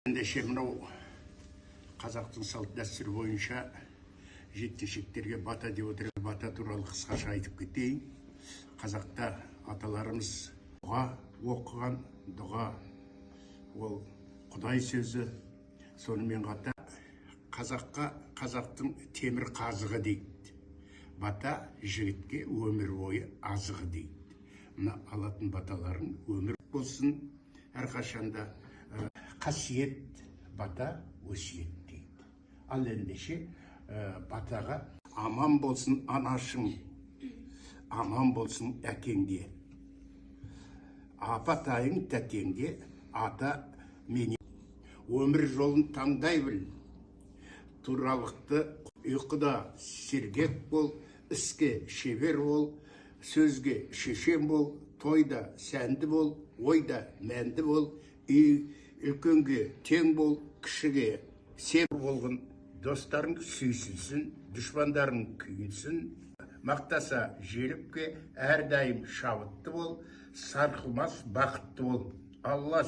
Ендеше мынау қазақтың салт дәстүрі бойынша жеткіншектерге бата деп отырып, бата туралы қысқаша айтып кетейін. Қазақта аталарымыз дұға оқыған, дұға ол Құдай сөзі. Сонымен қатар қазақтың темір қазығы дейді. Бата жігітке өмір бойы азығы дейді. Мына алатын баталарын өмір болсын, әрқашанда қасиет бата өсиет дейді. Ал ендеше батаға аман болсын анашың, аман болсын әкеңде, апатайың тәтеңде, ата мені өмір жолын таңдай біл. Туралықты ұйқыда сергек бол, іске шебер бол, сөзге шешен бол, тойда сәнді бол, ойда мәнді бол, үлкенге тең бол, кішіге себір болғын. Достарың сүйсінсін, дұшпандарың күйінсін. Мақтаса желікке әрдайым шабытты бол, сарқылмас бақытты бол. Алла